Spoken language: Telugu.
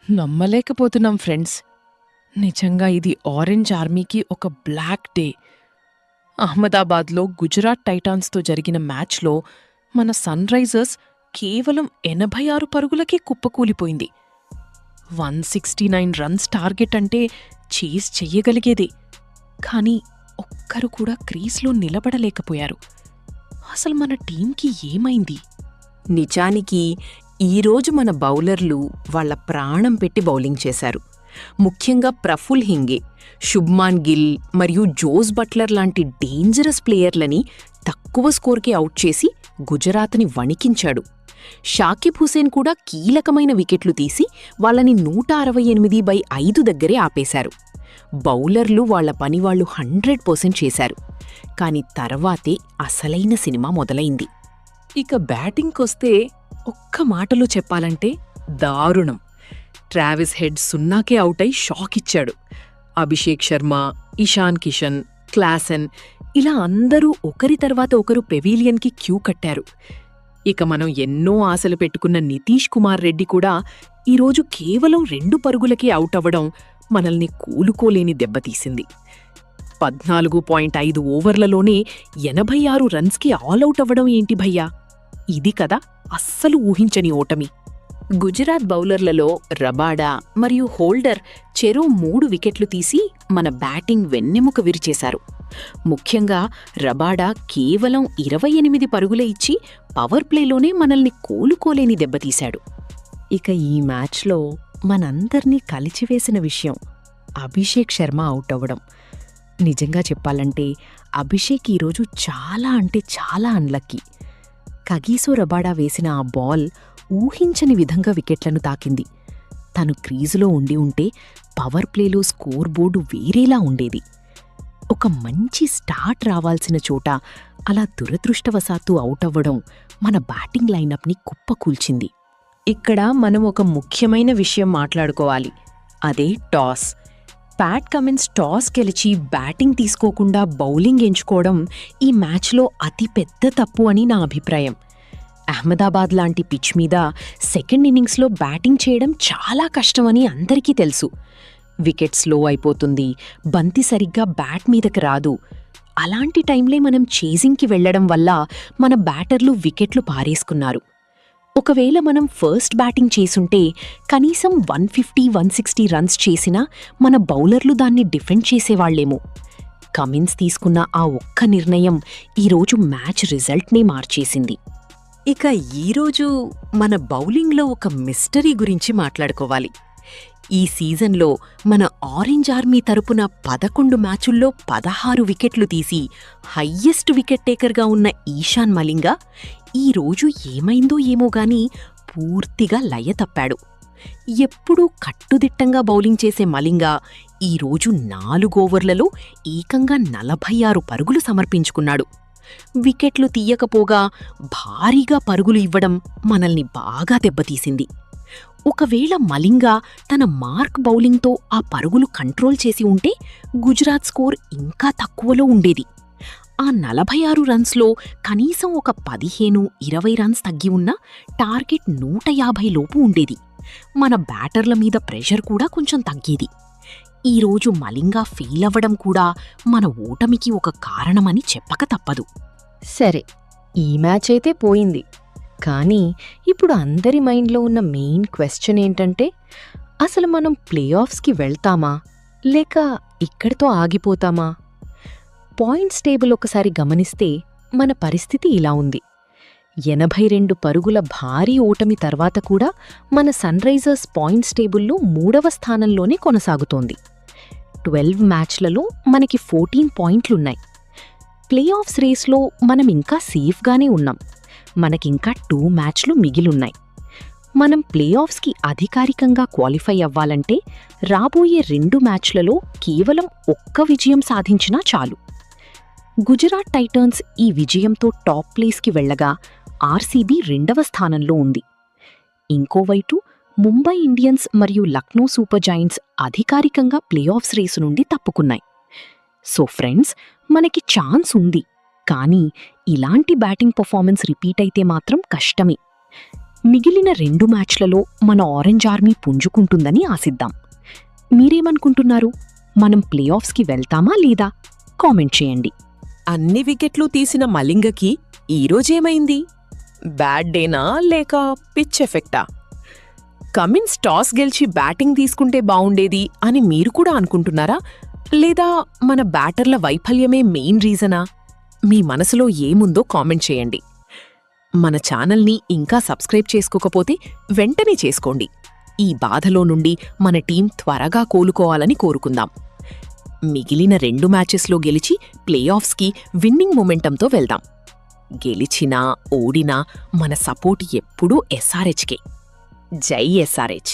నమ్మలేకపోతున్నాం ఫ్రెండ్స్. నిజంగా ఇది ఆరెంజ్ ఆర్మీకి ఒక బ్లాక్ డే. అహ్మదాబాద్లో గుజరాత్ టైటాన్స్తో జరిగిన మ్యాచ్లో మన సన్ రైజర్స్ కేవలం 86 పరుగులకే కుప్పకూలిపోయింది. 169 రన్స్ టార్గెట్ అంటే చేజ్ చెయ్యగలిగేదే. కానీ ఒక్కరు కూడా క్రీజ్లో నిలబడలేకపోయారు. అసలు మన టీంకి ఏమైంది? నిజానికి ఈరోజు మన బౌలర్లు వాళ్ల ప్రాణం పెట్టి బౌలింగ్ చేశారు. ముఖ్యంగా ప్రఫుల్ హింగే, శుభ్మాన్ గిల్ మరియు జోస్ బట్లర్ లాంటి డేంజరస్ ప్లేయర్లని తక్కువ స్కోర్కి అవుట్ చేసి గుజరాత్ని వణికించాడు. షాకిబ్ హుసేన్ కూడా కీలకమైన వికెట్లు తీసి వాళ్ళని 168/5 దగ్గరే ఆపేశారు. బౌలర్లు వాళ్ల పని వాళ్ళు 100% చేశారు. కాని తర్వాతే అసలైన సినిమా మొదలైంది. ఇక బ్యాటింగ్కొస్తే ఒక్క మాటలో చెప్పాలంటే దారుణం. ట్రావిస్ హెడ్ 0కే అవుటై షాక్ ఇచ్చాడు. అభిషేక్ శర్మ, ఇషాన్ కిషన్, క్లాసెన్ ఇలా అందరూ ఒకరి తర్వాత ఒకరు పెవీలియన్కి క్యూ కట్టారు. ఇక మనం ఎన్నో ఆశలు పెట్టుకున్న నితీష్ కుమార్ రెడ్డి కూడా ఈరోజు కేవలం 2 పరుగులకే అవుట్ అవ్వడం మనల్ని కూలుకోలేని దెబ్బతీసింది. 14.5 ఓవర్లలోనే 86 రన్స్కి ఆలౌట్ అవ్వడం ఏంటి భయ్యా? ఇది కదా అస్సలు ఊహించని ఓటమి. గుజరాత్ బౌలర్లలో రబాడా మరియు హోల్డర్ చెరో 3 వికెట్లు తీసి మన బ్యాటింగ్ వెన్నెముక విరిచేశారు. ముఖ్యంగా రబాడా కేవలం 28 పరుగులే ఇచ్చి పవర్ ప్లేలోనే మనల్ని కోలుకోలేని దెబ్బతీశాడు. ఇక ఈ మ్యాచ్లో మనందర్నీ కలిచివేసిన విషయం అభిషేక్ శర్మ అవుట్ అవ్వడం. నిజంగా చెప్పాలంటే అభిషేక్ ఈరోజు చాలా అంటే చాలా అన్లక్కీ. కగీసో రబాడా వేసిన ఆ బాల్ ఊహించని విధంగా వికెట్లను తాకింది. తను క్రీజులో ఉండి ఉంటే పవర్ ప్లేలో స్కోర్ బోర్డు వేరేలా ఉండేది. ఒక మంచి స్టార్ట్ రావాల్సిన చోట అలా దురదృష్టవశాత్తు అవుట్ అవ్వడం మన బ్యాటింగ్ లైనప్ని కుప్పకూల్చింది. ఇక్కడ మనం ఒక ముఖ్యమైన విషయం మాట్లాడుకోవాలి. అదే టాస్. ప్యాట్ కమిన్స్ టాస్ గెలిచి బ్యాటింగ్ తీసుకోకుండా బౌలింగ్ ఎంచుకోవడం ఈ మ్యాచ్లో అతిపెద్ద తప్పు అని నా అభిప్రాయం. అహ్మదాబాద్ లాంటి పిచ్ మీద సెకండ్ ఇన్నింగ్స్లో బ్యాటింగ్ చేయడం చాలా కష్టమని అందరికీ తెలుసు. వికెట్ స్లో అయిపోతుంది, బంతి సరిగ్గా బ్యాట్ మీదకి రాదు. అలాంటి టైంలే మనం చేజింగ్కి వెళ్లడం వల్ల మన బ్యాటర్లు వికెట్లు పారేసుకున్నారు. ఒకవేళ మనం ఫస్ట్ బ్యాటింగ్ చేసుంటే కనీసం 150-160 రన్స్ చేసినా మన బౌలర్లు దాన్ని డిఫెండ్ చేసేవాళ్లేమో. కమిన్స్ తీసుకున్న ఆ ఒక్క నిర్ణయం ఈరోజు మ్యాచ్ రిజల్ట్నే మార్చేసింది. ఇక ఈరోజు మన బౌలింగ్లో ఒక మిస్టరీ గురించి మాట్లాడుకోవాలి. ఈ సీజన్లో మన ఆరెంజ్ ఆర్మీ తరపున 11 మ్యాచుల్లో 16 వికెట్లు తీసి హయ్యెస్ట్ వికెట్ టేకర్గా ఉన్న ఈశాన్ మలింగ ఈరోజు ఏమైందో ఏమోగాని పూర్తిగా లయ తప్పాడు. ఎప్పుడూ కట్టుదిట్టంగా బౌలింగ్ చేసే మలింగ ఈరోజు 4 ఓవర్లలో ఏకంగా 46 పరుగులు సమర్పించుకున్నాడు. వికెట్లు తీయకపోగా భారీగా పరుగులు ఇవ్వడం మనల్ని బాగా దెబ్బతీసింది. ఒకవేళ మలింగ తన మార్క్ బౌలింగ్తో ఆ పరుగులు కంట్రోల్ చేసి ఉంటే గుజరాత్ స్కోర్ ఇంకా తక్కువలో ఉండేది. ఆ 46 రన్స్లో కనీసం ఒక 15-20 రన్స్ తగ్గి ఉన్న టార్గెట్ 150 లోపు ఉండేది. మన బ్యాటర్ల మీద ప్రెషర్ కూడా కొంచెం తగ్గేది. ఈరోజు మలింగ ఫెయిల్ అవ్వడం కూడా మన ఓటమికి ఒక కారణమని చెప్పక తప్పదు. సరే, ఈ మ్యాచ్ అయితే పోయింది. కానీ ఇప్పుడు అందరి మైండ్లో ఉన్న మెయిన్ క్వశ్చన్ ఏంటంటే, అసలు మనం ప్లే ఆఫ్స్కి వెళ్తామా లేక ఇక్కడితో ఆగిపోతామా? పాయింట్స్ టేబుల్ ఒకసారి గమనిస్తే మన పరిస్థితి ఇలా ఉంది. 82 పరుగుల భారీ ఓటమి తర్వాత కూడా మన సన్ రైజర్స్ పాయింట్స్ టేబుల్లో 3వ స్థానంలోనే కొనసాగుతోంది. 12 మ్యాచ్లలో మనకి 14 పాయింట్లున్నాయి. ప్లే ఆఫ్స్ రేస్లో మనం ఇంకా సేఫ్గానే ఉన్నాం. మనకింకా 2 మ్యాచ్లు మిగిలున్నాయి. మనం ప్లే ఆఫ్స్కి అధికారికంగా క్వాలిఫై అవ్వాలంటే రాబోయే 2 మ్యాచ్లలో కేవలం 1 విజయం సాధించినా చాలు. గుజరాత్ టైటాన్స్ ఈ విజయంతో టాప్ ప్లేస్కి వెళ్లగా ఆర్సీబీ 2వ స్థానంలో ఉంది. ఇంకోవైపు ముంబై ఇండియన్స్ మరియు లక్నో సూపర్ జైంట్స్ అధికారికంగా ప్లే ఆఫ్స్ రేసు నుండి తప్పుకున్నాయి. సో ఫ్రెండ్స్, మనకి ఛాన్స్ ఉంది. కానీ ఇలాంటి బ్యాటింగ్ పర్ఫార్మెన్స్ రిపీట్ అయితే మాత్రం కష్టమే. మిగిలిన 2 మ్యాచ్లలో మన ఆరెంజ్ ఆర్మీ పుంజుకుంటుందని ఆశిద్దాం. మీరేమనుకుంటున్నారు? మనం ప్లే ఆఫ్స్కి వెళ్తామా లేదా? కామెంట్ చేయండి. అన్ని వికెట్లు తీసిన మలింగకి ఈరోజేమైంది? బ్యాడ్ డేనా లేక పిచ్ ఎఫెక్టా? కమిన్స్ టాస్ గెలిచి బ్యాటింగ్ తీసుకుంటే బావుండేది అని మీరు కూడా అనుకుంటున్నారా? లేదా మన బ్యాటర్ల వైఫల్యమే మెయిన్ రీజనా? మీ మనసులో ఏముందో కామెంట్ చేయండి. మన ఛానల్ని ఇంకా సబ్స్క్రైబ్ చేసుకోకపోతే వెంటనే చేసుకోండి. ఈ బాధలో నుండి మన టీం త్వరగా కోలుకోవాలని కోరుకుందాం. మిగిలిన 2 మ్యాచెస్లో గెలిచి ప్లే ఆఫ్స్కి విన్నింగ్ మొమెంటంతో వెళ్దాం. గెలిచినా ఓడినా మన సపోర్ట్ ఎప్పుడూ ఎస్ఆర్హెచ్కే. జై ఎస్ఆర్హెచ్.